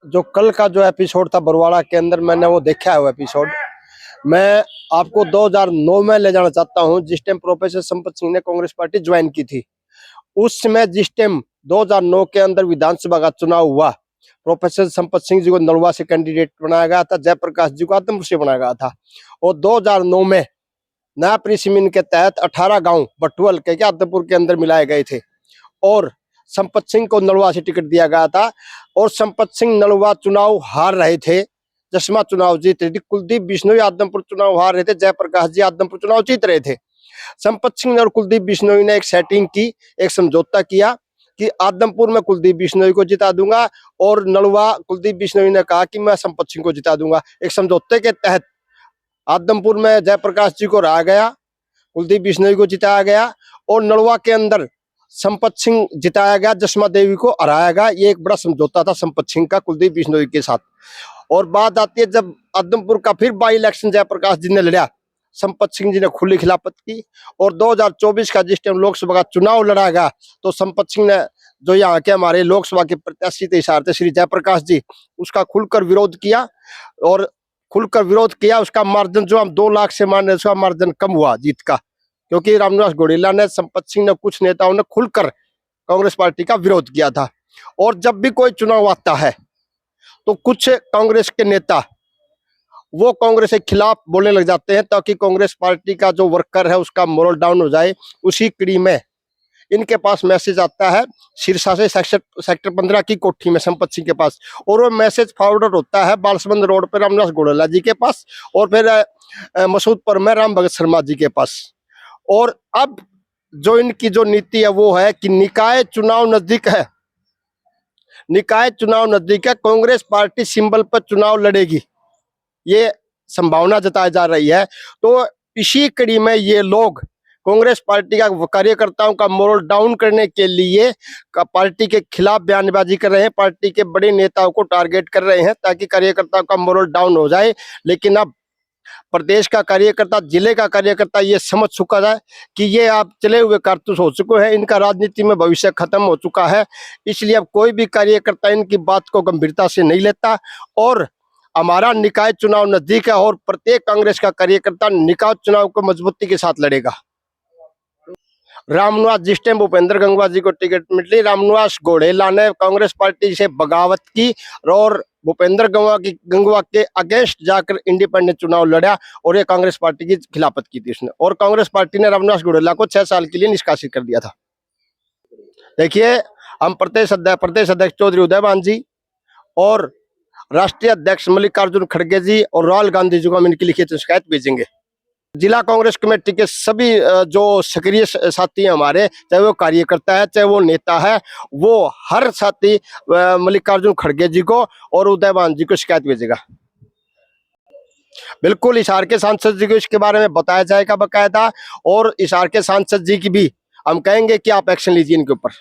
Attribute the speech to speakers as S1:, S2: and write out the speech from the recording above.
S1: जो कल का जो एपिसोड था बरवाड़ा के अंदर, मैंने वो देखा है वो एपिसोड। मैं आपको 2009 में ले जाना चाहता हूँ, जिस टाइम प्रोफेसर संपत सिंह ने कांग्रेस पार्टी ज्वाइन की थी। उस समय जिस टाइम 2009 के अंदर विधानसभा का चुनाव हुआ, प्रोफेसर संपत सिंह जी को नलवा से कैंडिडेट बनाया गया था, जयप्रकाश जी को आदमपुर से बनाया गया था। और 2009 में नया परिसीमन के तहत 18 गांव बटुअल के आदमपुर के अंदर मिलाए गए थे और संपत सिंह को नलवा से टिकट दिया गया था। और संपत सिंह नलवा चुनाव हार रहे थे, जसमा चुनाव जीत रही थी, कुलदीप बिश्नोई आदमपुर चुनाव हार रहे थे, जयप्रकाश जी आदमपुर चुनाव जीत रहे थे। संपत सिंह और कुलदीप बिश्नोई ने एक सेटिंग की, एक समझौता किया कि आदमपुर में कुलदीप बिश्नोई को जिता दूंगा और नलवा कुलदीप बिश्नोई ने कहा कि मैं संपत सिंह को जिता दूंगा। एक समझौते के तहत आदमपुर में जयप्रकाश जी को हराया गया, कुलदीप बिश्नोई को जिताया गया और नलवा के अंदर संपत सिंह जिताया गया, जसमा देवी को हराया गया। ये एक बड़ा समझौता था संपत सिंह का कुलदीप बिश्नोई के साथ। और बात आती है जब आदमपुर का फिर बाई इलेक्शन जयप्रकाश जी ने लड़ा, संपत सिंह जी ने खुली खिलाफत की। और 2024 का जिस टाइम लोकसभा का चुनाव लड़ा गया तो संपत सिंह ने, जो यहाँ के हमारे लोकसभा के प्रत्याशी थे इशार थे श्री जयप्रकाश जी, उसका खुलकर विरोध किया। और खुलकर विरोध किया, उसका मार्जिन जो हम 2 लाख से मान रहे, उसका मार्जिन कम हुआ जीत का, क्योंकि रामनिवास घोड़ेला ने, संपत सिंह ने, कुछ नेताओं ने खुलकर कांग्रेस पार्टी का विरोध किया था। और जब भी कोई चुनाव आता है तो कुछ कांग्रेस के नेता वो कांग्रेस के खिलाफ बोलने लग जाते हैं ताकि कांग्रेस पार्टी का जो वर्कर है उसका मोरल डाउन हो जाए। उसी कड़ी में इनके पास मैसेज आता है सिरसा से सेक्टर 15 की कोठी में संपत सिंह के पास, और वो मैसेज फॉरवर्ड होता है बालसमंद रोड पर रामनिवास घोड़ेला जी के पास और फिर मसूदपुर में राम भगत शर्मा जी के पास। और अब जो इनकी जो नीति है वो है कि निकाय चुनाव नजदीक है, निकाय चुनाव नजदीक है, कांग्रेस पार्टी सिंबल पर चुनाव लड़ेगी, ये संभावना जताई जा रही है। तो इसी कड़ी में ये लोग कांग्रेस पार्टी का कार्यकर्ताओं का मोरल डाउन करने के लिए पार्टी के खिलाफ बयानबाजी कर रहे हैं, पार्टी के बड़े नेताओं को टारगेट कर रहे हैं ताकि कार्यकर्ताओं का मोरल डाउन हो जाए। लेकिन अब प्रदेश का कार्यकर्ता, जिले का कार्यकर्ता ये समझ चुका है कि ये आप चले हुए कारतूस हो चुके हैं, इनका राजनीति में भविष्य खत्म हो चुका है। इसलिए अब कोई भी कार्यकर्ता इनकी बात को गंभीरता से नहीं लेता। और हमारा निकाय चुनाव नजदीक है और प्रत्येक कांग्रेस का कार्यकर्ता निकाय चुनाव को मजबूती के साथ लड़ेगा। रामनिवास, जिस टाइम भूपेंद्र गंगवा जी को टिकट मिली, रामनिवास घोड़ेला ने कांग्रेस पार्टी से बगावत की और भूपेंद्र गंगवा के अगेंस्ट जाकर इंडिपेंडेंट चुनाव लड़ा और ये कांग्रेस पार्टी की खिलाफत की थी उसने। और कांग्रेस पार्टी ने रामनिवास घोड़ेला को 6 साल के लिए निष्कासित कर दिया था। देखिए, हम प्रदेश अध्यक्ष चौधरी उदयभान जी और राष्ट्रीय अध्यक्ष मल्लिकार्जुन खड़गे जी और राहुल गांधी जी को हम इनकी लिखित शिकायत भेजेंगे। जिला कांग्रेस कमेटी के सभी जो सक्रिय साथी हैं हमारे, चाहे वो कार्यकर्ता है चाहे वो नेता है, वो हर साथी मल्लिकार्जुन खड़गे जी को और उदयभान जी को शिकायत भेजेगा। बिल्कुल, हिसार के सांसद जी को इसके बारे में बताया जाएगा बकायदा, और हिसार के सांसद जी की भी हम कहेंगे कि आप एक्शन लीजिए इनके ऊपर।